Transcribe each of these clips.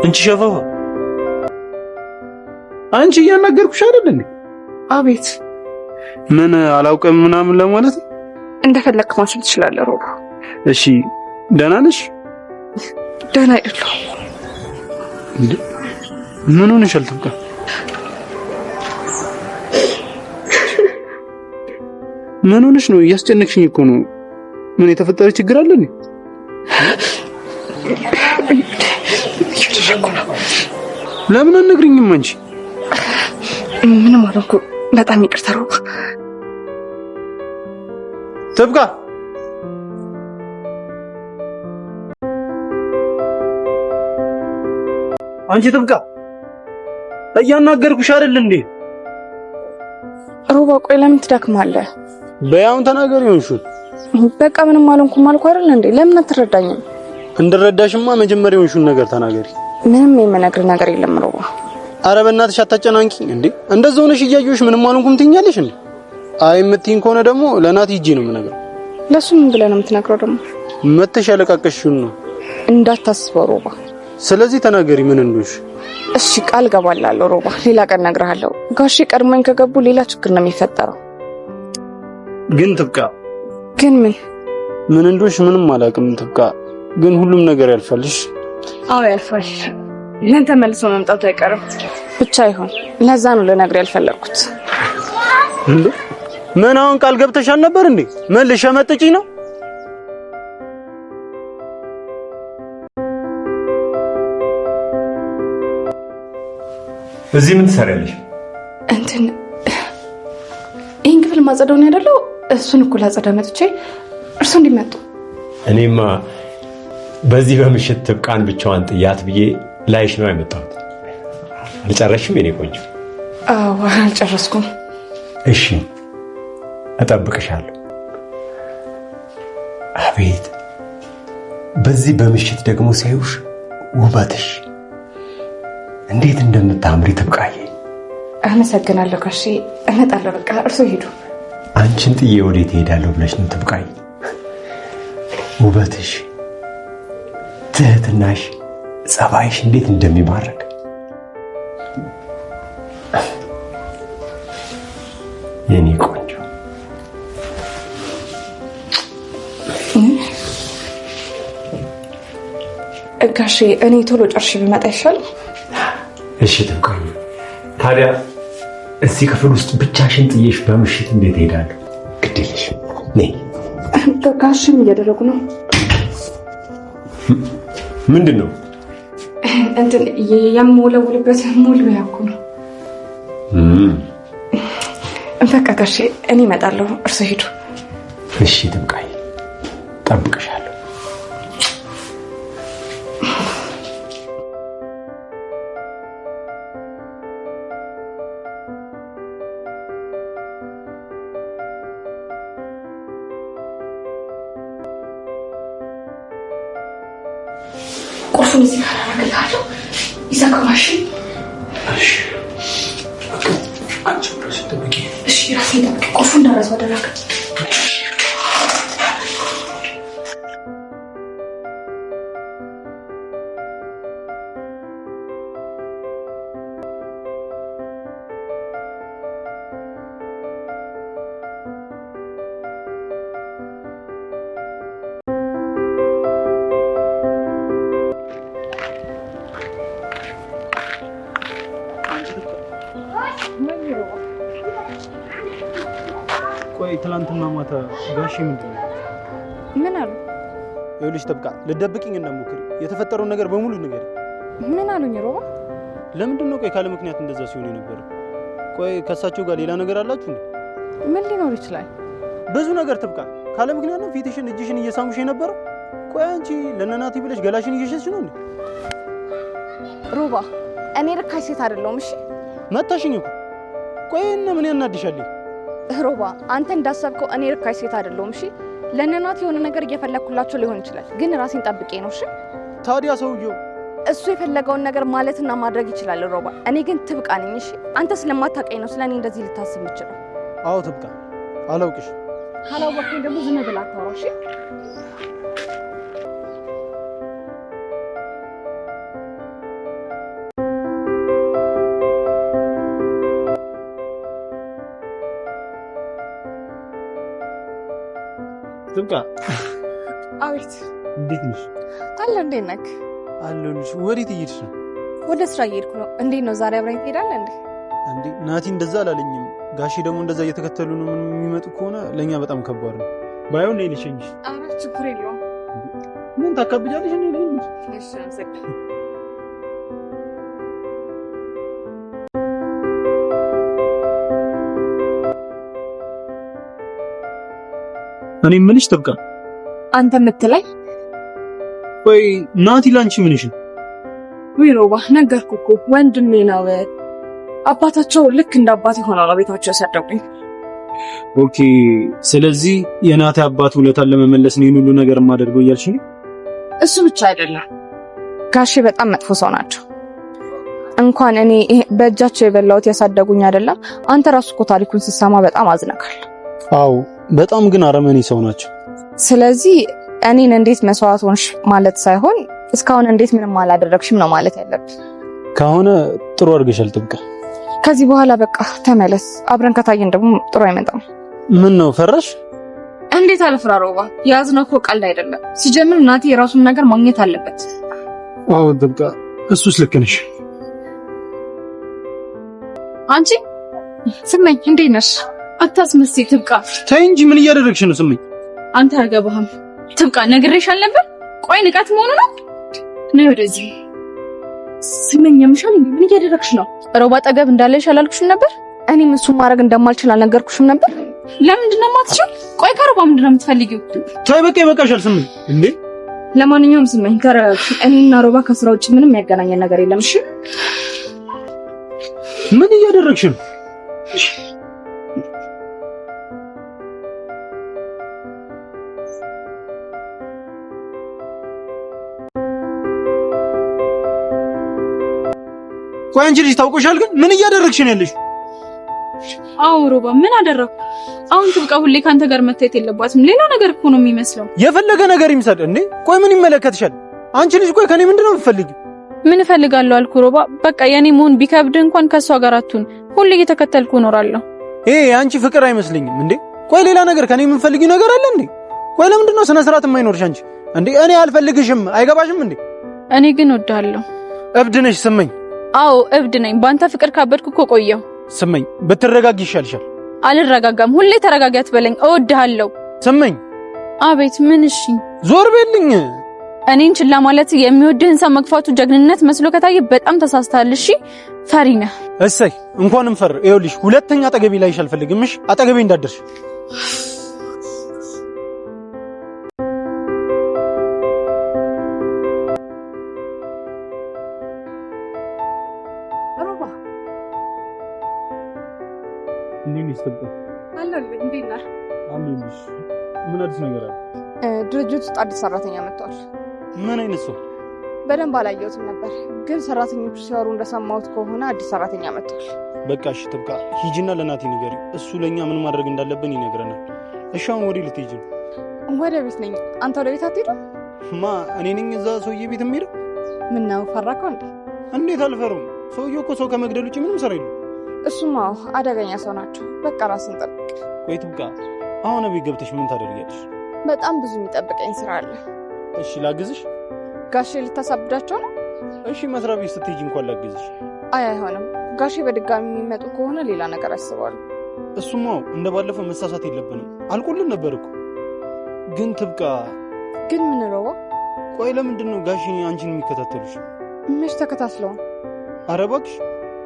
እንቺ ሸፈፋ አንቺ እያናገርኩሽ አይደል እንዴ? አቤት። ምን አላውቅም ምናምን ለማለት እንደፈለክ ማሽን ትችላለህ ሮባ። እሺ ደህና ነሽ? ደህና አይደለሁ። እንዴ ምን ሆነሻል? ትብቃ ምን ሆነሽ ነው? እያስጨነቅሽኝ እኮ ነው። ምን የተፈጠረ ችግር አለ እንዴ? ለምን አትነግሪኝም አንቺ? ምንም አልኩ። በጣም ይቅርታ ሮባ። ትብቃ አንቺ ትብቃ እያናገርኩሽ አይደል እንዴ? ሮባ ቆይ ለምን ትደክማለህ? በያውን ተናገሪ ሆንሽ። በቃ ምንም አልሆንኩም አልኩ አይደል እንዴ? ለምን አትረዳኝም? እንድረዳሽማ መጀመሪያ ሆንሽን ነገር ተናገሪ። ምንም የምነግርህ ነገር የለም ሮባ። አረ በእናትሽ አታጨናንቂኝ እንዴ። እንደዛ ሆነሽ እያየሁሽ ምንም አልሆንኩም ትይኛለሽ እንዴ? አይ የምትይኝ ከሆነ ደግሞ ለናቲ ሂጂ ነው የምነግረው። ለሱ ምን ብለህ ነው የምትነግረው ደግሞ? መተሽ ያለቃቀሽውን ነው እንዳታስበው ሮባ። ስለዚህ ተናገሪ ምን እንደሆንሽ። እሺ ቃል ገባላለሁ ሮባ። ሌላ ቀን እነግርሃለሁ። ጋሼ ቀድሞኝ ከገቡ ሌላ ችግር ነው የሚፈጠረው። ግን ትብቃ። ግን ምን እንደሆንሽ ምንም አላውቅም ትብቃ። ግን ሁሉም ነገር ያልፋልሽ። አዎ ያልፋል። ለአንተ መልሶ መምጣቱ አይቀርም። ብቻ ይሁን። ለዛ ነው ልነግርህ ያልፈለኩት። እንዴ ምን አሁን ቃል ገብተሻል ነበር እንዴ? መልሽ መጥጪ ነው? እዚህ ምን ትሰሪያለሽ? ይሄን ክፍል ማጸዳው ነው አይደለው? እሱን እኮ ላጸዳ መጥቼ እርሱ እንዲመጡ። እኔማ በዚህ በምሽት ትብቃን ብቻዋን ጥያት ብዬ ላይሽ ነው የመጣሁት። አልጨረስሽም የኔ ቆንጆ? አዎ አልጨረስኩም። እሺ እጠብቅሻለሁ። አቤት በዚህ በምሽት ደግሞ ሳይውሽ ውበትሽ እንዴት እንደምታምሪ ትብቃዬ። አመሰግናለሁ ጋሼ። እመጣለሁ። በቃ እርሶ ሄዱ። አንቺን ጥዬ ወዴት እሄዳለሁ ብለሽ ነው ትብቃዬ? ውበትሽ፣ ትህትናሽ፣ ጸባይሽ እንዴት እንደሚማርክ የኔ ቆንጆ። ጋሼ እኔ ቶሎ ጨርሼ ብመጣ ይሻል? እሺ ትብቃዬ። ታዲያ እዚህ ክፍል ውስጥ ብቻሽን ጥዬሽ በምሽት እንዴት እሄዳለሁ? ግድ የለሽም ነይ። ጋሼም እያደረጉ ነው። ምንድን ነው? የምወለውልበት ሞልቢያ እኮ ነው። በቃ ጋሼ እኔ እመጣለሁ። እርሶ ሄዱ። እሺ ትብቃዬ፣ ጠብቅሻለሁ። ቁልፉን እዚህ ጋር አደርግልሃለሁ። ይዘጋዋሽ። እሺ አንቺ ብለሽ ተጠብቂ። እሺ ራሴን ጠብቂ። ቁልፉን እንዳረሳው አደረገ። ቆይ ትላንትና ማታ ጋሼ ምንድን ነው? ምን አሉ? ይኸውልሽ ትብቃ፣ ልትደብቂኝ እንደሞክሪ የተፈጠረውን ነገር በሙሉ ንገሪ። ምን አሉኝ ሮባ? ለምንድን ነው ቆይ ካለ ምክንያት እንደዛ ሲሆን የነበረው? ቆይ ከእሳቸው ጋር ሌላ ነገር አላችሁ እንዴ? ምን ሊኖር ይችላል? ብዙ ነገር ትብቃ። ካለ ምክንያት ነው ፊትሽን እጅሽን እየሳሙሽ የነበረው? ቆይ አንቺ ለነናቲ ብለሽ ገላሽን እየሸሽ ነው እንዴ? ሮባ እኔ ርካሽ ሴት አይደለሁም። እሺ መታሽኝ እኮ። ቆይ እና ምን ያናድሻል? ሮባ አንተ እንዳሰብከው እኔ ርካሽ ሴት አይደለሁም። እሺ ለነናት የሆነ ነገር እየፈለኩላቸው ሊሆን ይችላል፣ ግን ራሴን ጠብቄ ነው። እሺ ታዲያ ሰውየው እሱ የፈለገውን ነገር ማለትና ማድረግ ይችላል ሮባ። እኔ ግን ትብቃ ነኝ። እሺ አንተ ስለማታውቀኝ ነው ስለኔ እንደዚህ ልታስብ የምችለው። አዎ ትብቃ፣ አላውቅሽ። ካላወቅኝ ደግሞ ዝም ብላ አታወራ። እሺ ትብቃ አቤት እንዴት ነሽ? አለ እንዴት ነህ? አለሁልሽ። ወዴት እየሄድሽ ነው? ወደ ስራ እየሄድኩ ነው። እንዴት ነው ዛሬ አብረን ትሄዳለህ እንዴ? እንዴ ናቲ እንደዛ አላለኝም። ጋሼ ደግሞ እንደዛ እየተከተሉ ነው የሚመጡ ከሆነ ለኛ በጣም ከባድ ነው። ባይሆን ነይ ልሸኝሽ። ኧረ ችግር የለውም። ምን ታካብጃለሽ? እኔ ነኝ። እሺ አመሰግናለሁ። እኔ የምልሽ ትብቃ፣ አንተ የምትለኝ ወይ ናቲ ላንቺ ምንሽ ነው? ወይ ሮባ ነገርኩህ እኮ ወንድሜ ነው። አባታቸው ልክ እንደ አባት ይሆናል ቤታቸው ያሳደጉኝ። ኦኬ፣ ስለዚህ የናቲ አባት ውለታን ለመመለስ ነው ይሄን ሁሉ ነገር የማደርገው እያልሽ ነው? እሱ ብቻ አይደለም ጋሼ በጣም መጥፎ ሰው ናቸው። እንኳን እኔ በእጃቸው የበላሁት ያሳደጉኝ አይደለም አንተ ራሱ እኮ ታሪኩን ስትሰማ በጣም አዝነካል። አዎ በጣም ግን አረመኔ ሰው ናቸው። ስለዚህ እኔን እንዴት መስዋዕት ሆንሽ ማለት ሳይሆን እስካሁን እንዴት ምንም አላደረግሽም ነው ማለት ያለብህ። ከሆነ ጥሩ አድርገሻል ትብቃ። ከዚህ በኋላ በቃ ተመለስ። አብረን ከታየን ደግሞ ጥሩ አይመጣም። ምን ነው ፈራሽ? እንዴት አልፈራ ሮባ፣ ያዝነው እኮ ቀልድ አይደለም። ሲጀምር ናቲ የራሱን ነገር ማግኘት አለበት። አዎ ትብቃ፣ እሱስ ልክ ነሽ። አንቺ ስመኝ እንዴት ነሽ? አታስመስይ ትብቃ። ተይ እንጂ ምን እያደረግሽ ነው? ስመኝ አንተ አያገባህም። ትብቃ ነግሬሻል ነበር። ቆይ ንቀት መሆኑ ነው። ነይ ወደዚህ። ስመኝ የምሻል ምን እያደረግሽ ነው? ሮባ አጠገብ እንዳለሽ አላልኩሽም ነበር? እኔም እሱን ማድረግ እንደማልችል አልነገርኩሽም ነበር? ለምንድን ነው የማትችይው? ቆይ ከሮባ ምንድን ነው የምትፈልጊው? ተይ በቃ ይበቃሻል ስመኝ። እንዴ ለማንኛውም ስመኝ እኔና ሮባ ከስራ ውጭ ምንም የሚያገናኘን ነገር የለም። እሺ ምን እያደረግሽ ነው? ቆይ አንቺ ልጅ ታውቆሻል ግን ምን እያደረግሽ ነው ያለሽ? አዎ ሮባ ምን አደረኩ? አሁን ትብቃ ሁሌ ካንተ ጋር መታየት የለባትም። ሌላ ነገር እኮ ነው የሚመስለው። የፈለገ ነገር ይምሰል እንዴ። ቆይ ምን ይመለከትሻል? አንቺ ልጅ ቆይ ከኔ ምንድነው የምትፈልጊው? ምን እፈልጋለሁ አልኩ ሮባ። በቃ የኔ መሆን ቢከብድ እንኳን ከሷ ጋር አትሁን። ሁሌ እየተከተልኩ እኖራለሁ። አንቺ ፍቅር አይመስልኝም እንዴ። ቆይ ሌላ ነገር ከኔ የምትፈልጊው ነገር አለ እንዴ? ቆይ ለምንድን ነው ስነ ስርዓት የማይኖርሽ አንቺ እንዴ? እኔ አልፈልግሽም። አይገባሽም እንዴ? እኔ ግን እወድሃለሁ። እብድ ነሽ ስመኝ። አዎ እብድ ነኝ። ባንተ ፍቅር ካበድኩ እኮ ቆየሁ። ስመኝ ብትረጋጊ ይሻልሻል። አልረጋጋም። ሁሌ ተረጋጊ አትበለኝ። እወድሃለሁ ስመኝ። አቤት ምን? እሺ ዞር በልኝ። እኔን ችላ ማለት የሚወድህን ሰው መግፋቱ ጀግንነት መስሎ ከታየ በጣም ተሳስተሃል። እሺ ፈሪ ነህ። እሰይ እንኳንም ፈር። ይኸውልሽ ሁለተኛ አጠገቤ ላይሽ አልፈልግም። እሺ አጠገቤ እንዳትደርሽ። ምን አዲስ ነገር አለ? ድርጅት ውስጥ አዲስ ሰራተኛ መጥቷል። ምን አይነት ሰው? በደንብ አላየሁትም ነበር፣ ግን ሰራተኞቹ ሲያወሩ እንደሰማሁት ከሆነ አዲስ ሰራተኛ መጥቷል። በቃ እሺ ትብቃ፣ ሂጂና ለናቲ ንገሪ። እሱ ለኛ ምን ማድረግ እንዳለብን ይነግረናል። እሺ አሁን ወዴት ልትሄጂ ነው? ወደ ቤት ነኝ። አንተ ወደ ቤት አትሄድም? እኔ ነኝ እዛ ሰውዬ ቤት የምሄደው። ምን ነው ፈራከው እንዴ? እንዴት አልፈራውም? ሰውዬው እኮ ሰው ከመግደል ውጭ ምንም ስራ የለም። እሱማ አደገኛ ሰው ናቸው። በቃ ራስን ጠብቅ። ቆይ ትብቃ፣ አሁን ቤት ገብተሽ ምን ታደርጊያለሽ? በጣም ብዙ የሚጠብቀኝ ስራ አለ። እሺ ላግዝሽ? ጋሼ ልታሳብዳቸው ነው? እሺ መስሪያ ቤት ስትሄጂ እንኳን ላግዝሽ። አይሆንም። ጋሼ በድጋሚ የሚመጡ ከሆነ ሌላ ነገር ያስባሉ። እሱማ እንደ ባለፈው መሳሳት የለብንም። አልቆልን ነበር እኮ። ግን ትብቃ። ግን ምን ነው? ቆይ ለምንድን ነው ጋሼ አንቺን የሚከታተሉሽ? መች ተከታትለው? ኧረ እባክሽ።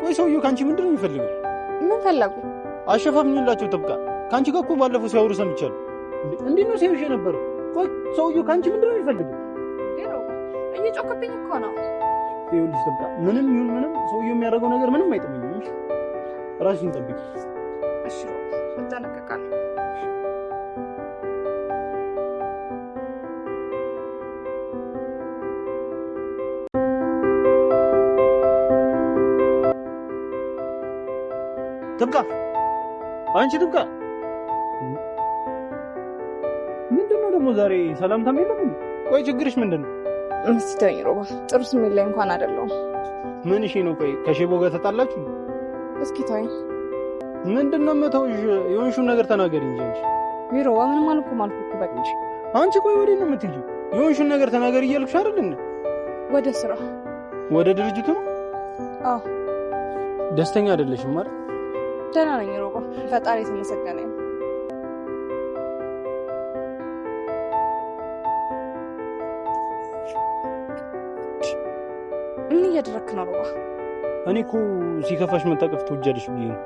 ቆይ ሰውዬው ከአንቺ ምንድን ነው የሚፈልገው? ምን ፈለጉ? አሸፋፍኝላቸው ትብቃ። ከአንቺ ጋር እኮ ባለፈው ሲያወሩ ሰምቻለሁ። እንዴት ነው ሲያዩሽ የነበረው? ቆይ ሰውዬው ከአንቺ ምንድን ነው የሚፈልገው? እየጮክብኝ እኮ ነው። ይኸውልሽ ትብቃ፣ ምንም ይሁን ምንም ሰውዬው የሚያደርገው ነገር ምንም አይጠቅምም። ራስሽን ጠብቂ። እሺ እጠነቀቃለሁ። ትብቃ፣ አንቺ ትብቃ። ምንድነው ደግሞ ዛሬ ሰላምታም የለም? ቆይ ችግርሽ ምንድነው? እስቲ ተወኝ ሮባ፣ ጥሩ ስሜት ላይ እንኳን አይደለሁም። ምን እሺ ነው? ቆይ ከሼቦ ጋር ተጣላችሁ? እስኪ ተወኝ። ምንድነው መተውሽ? የሆንሽውን ነገር ተናገሪ እንጂ አንቺ። ሮባ ምንም አልኩም እኮ በቃ። አንቺ ቆይ ወዴት ነው የምትሄጂው? የሆንሽን ነገር ተናገር እያልኩሽ አይደል እንዴ? ወደ ስራ። ወደ ድርጅቱ? አዎ። ደስተኛ አይደለሽም አይደል? ደህና ነኝ ሮባ፣ ፈጣሪ የተመሰገነ ይሁን። ምን እያደረክ ነው ሮባ? እኔ እኮ ሲከፋሽ መታቀፍ ትወጃለሽ ብዬ ነው።